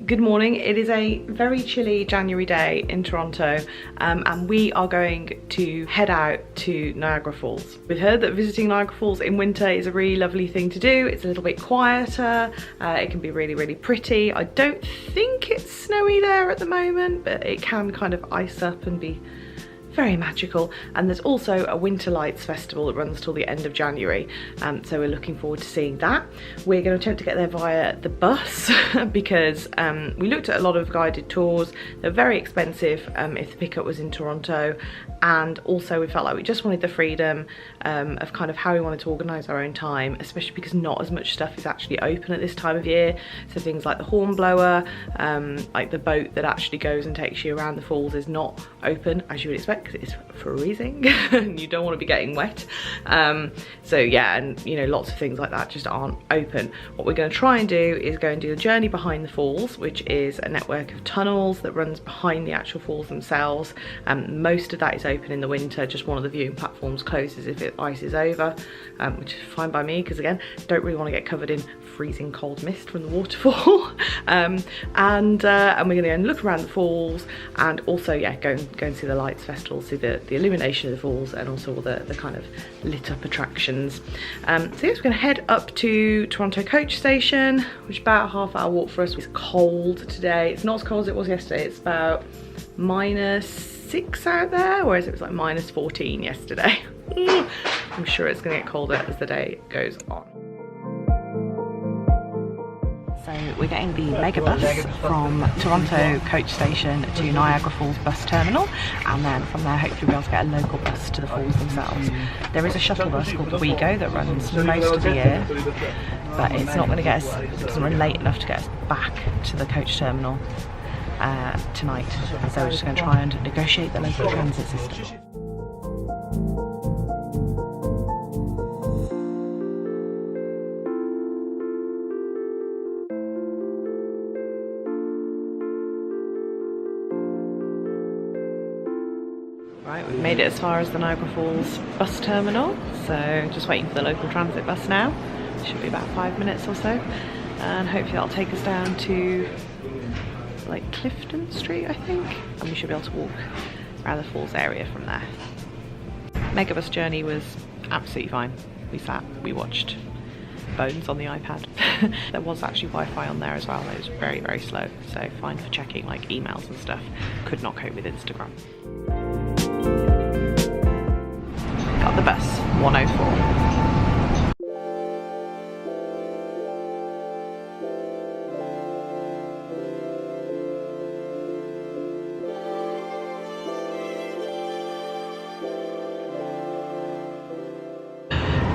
Good morning. It is a very chilly January day in Toronto, and we are going to head out to Niagara Falls. We've heard that visiting Niagara Falls in winter is a really lovely thing to do. It's a little bit quieter, it can be really pretty. I don't think it's snowy there at the moment, but it can kind of ice up and be very magical. And there's also a winter lights festival that runs till the end of January, so we're looking forward to seeing that. We're going to attempt to get there via the bus because we looked at a lot of guided tours. They're very expensive if the pickup was in Toronto, and also we felt like we just wanted the freedom of kind of how we wanted to organise our own time, especially because not as much stuff is actually open at this time of year. So things like the Hornblower, like the boat that actually goes and takes you around the falls is not open, as you would expect, because it's freezing and you don't want to be getting wet. So yeah, and you know, lots of things like that just aren't open. What we're going to try and do is go and do the journey behind the falls, which is a network of tunnels that runs behind the actual falls themselves. Most of that is open in the winter, just one of the viewing platforms closes if it ices over, which is fine by me because again, don't really want to get covered in freezing cold mist from the waterfall. And we're going to go and look around the falls, and also yeah, go and see the lights festival, see the illumination of the falls, and also all the kind of lit up attractions. So yes, we're going to head up to Toronto coach station, which is about a half-hour walk for us. It's cold today. It's not as cold as it was yesterday. It's about -6 out there, whereas it was like -14 yesterday. I'm sure it's going to get colder as the day goes on. So we're getting the mega bus from Toronto coach station to Niagara Falls bus terminal, and then from there hopefully we'll be able to get a local bus to the falls themselves. There is a shuttle bus called the WeGo that runs most of the year, but it's not going to get us, it doesn't run late enough to get us back to the coach terminal tonight. So we're just going to try and negotiate the local transit system. Right, we've made it as far as the Niagara Falls bus terminal, so just waiting for the local transit bus now. Should be about 5 minutes or so, and hopefully that'll take us down to like Clifton Street, I think, and we should be able to walk around the falls area from there. Megabus journey was absolutely fine. We sat, we watched Bones on the iPad. There was actually Wi-Fi on there as well. It was very slow, so fine for checking like emails and stuff. Could not cope with Instagram. Got the bus, 104.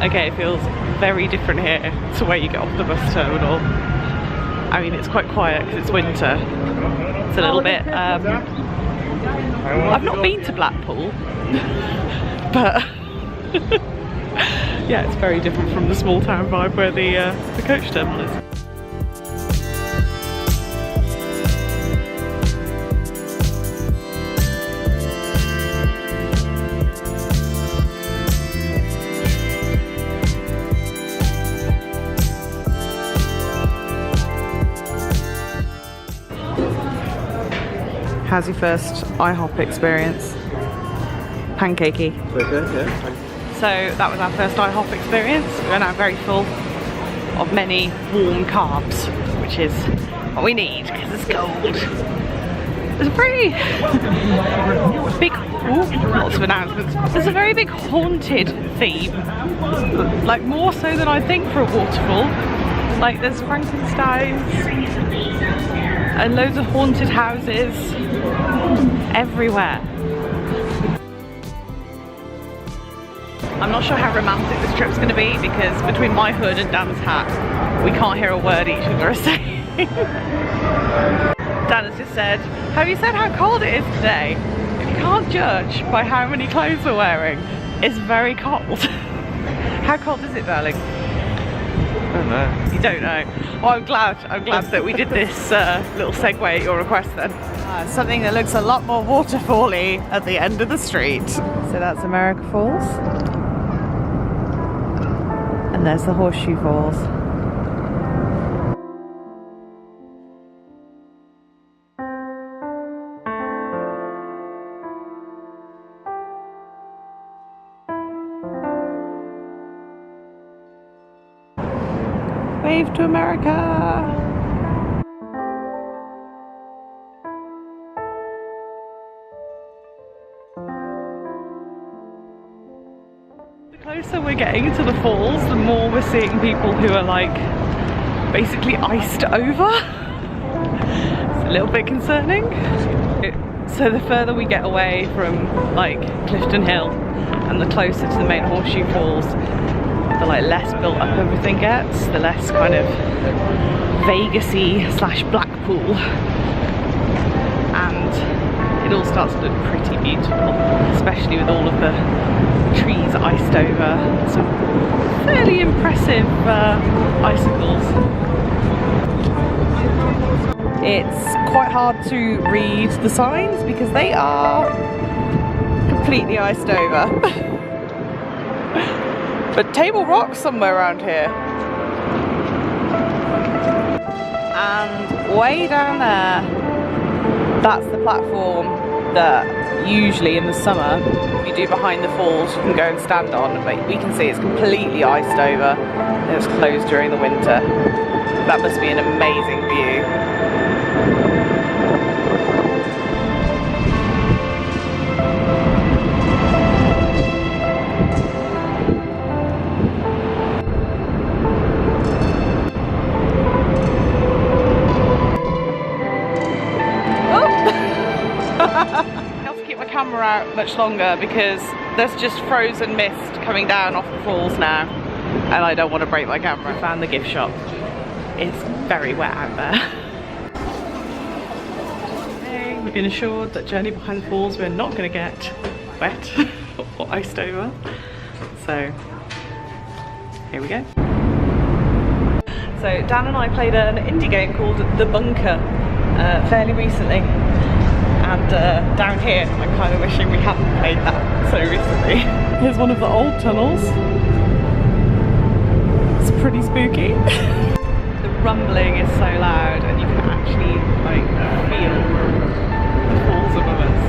Okay, it feels very different here to where you get off the bus terminal. I mean, it's quite quiet because it's winter. It's a little bit, I've not been to Blackpool, but yeah, it's very different from the small town vibe where the coach terminal is. How's your first IHOP experience? Pancakey. Okay, yeah. So that was our first IHOP experience. We went out very full of many warm carbs, which is what we need because it's cold. There's a very big, lots of announcements. There's a very big haunted theme, like more so than I think for a waterfall. Like there's Frankensteins and loads of haunted houses everywhere. I'm not sure how romantic this trip's going to be because between my hood and Dan's hat, we can't hear a word each other are saying. Dan has just said, have you said how cold it is today? If you can't judge by how many clothes we're wearing, it's very cold. How cold is it, darling? I don't know. You don't know? Well, I'm glad that we did this little segue at your request then. Something that looks a lot more waterfall-y at the end of the street. So that's Niagara Falls. And there's the Horseshoe Falls. Wave to America! The closer we're getting to the falls, the more we're seeing people who are like basically iced over. It's a little bit concerning. So the further we get away from like Clifton Hill and the closer to the main Horseshoe Falls, the like less built up everything gets, the less kind of Vegas-y / Blackpool, and it all starts to look pretty beautiful, especially with all of the trees iced over. Some fairly impressive icicles. It's quite hard to read the signs because they are completely iced over. But Table Rock's somewhere around here. And way down there, that's the platform that usually in the summer you do behind the falls, you can go and stand on, but we can see it's completely iced over. It was closed during the winter. That must be an amazing view. Out much longer because there's just frozen mist coming down off the falls now, and I don't want to break my camera. I found the gift shop. It's very wet out there. Okay, we've been assured that journey behind the falls we're not going to get wet or iced over, so here we go. So Dan and I played an indie game called The Bunker fairly recently. And down here, I'm kind of wishing we hadn't played that so recently. Here's one of the old tunnels. It's pretty spooky. The rumbling is so loud and you can actually like feel the falls above us.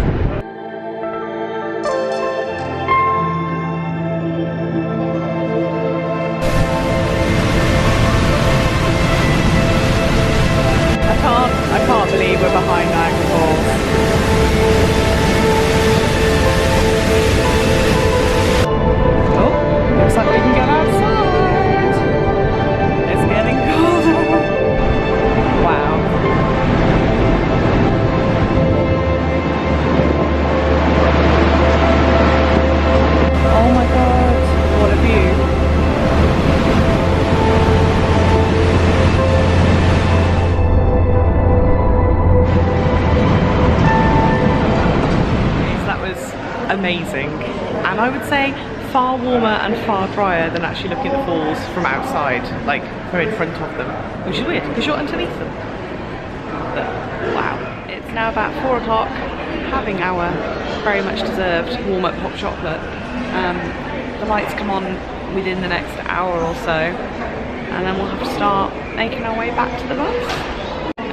I can't believe we're behind Niagara Falls. Oh, looks like we can get outside. It's getting colder. Wow. Oh my god, what a view. Amazing, and I would say far warmer and far drier than actually looking at the falls from outside, like from in front of them, which is weird because you're underneath them. But wow, it's now about 4 o'clock, having our very much deserved warm-up hot chocolate. The lights come on within the next hour or so, and then we'll have to start making our way back to the bus.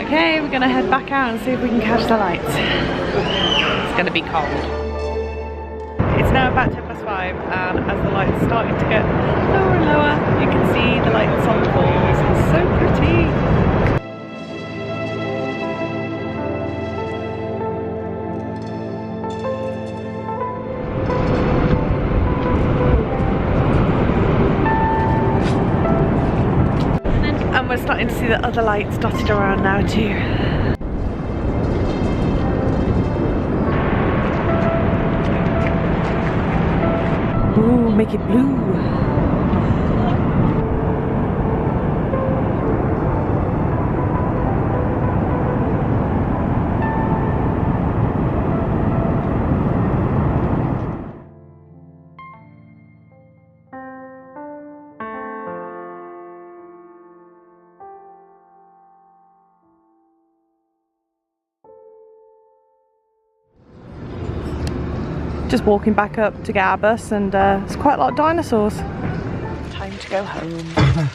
Okay, we're gonna head back out and see if we can catch the lights. It's gonna be cold. It's now about 5:10, and as the lights are starting to get lower and lower, you can see the lights on the falls. It's so pretty. And we're starting to see the other lights dotted around now too. Ooh, make it blue. Just walking back up to get our bus, and it's quite a lot of dinosaurs. Time to go home.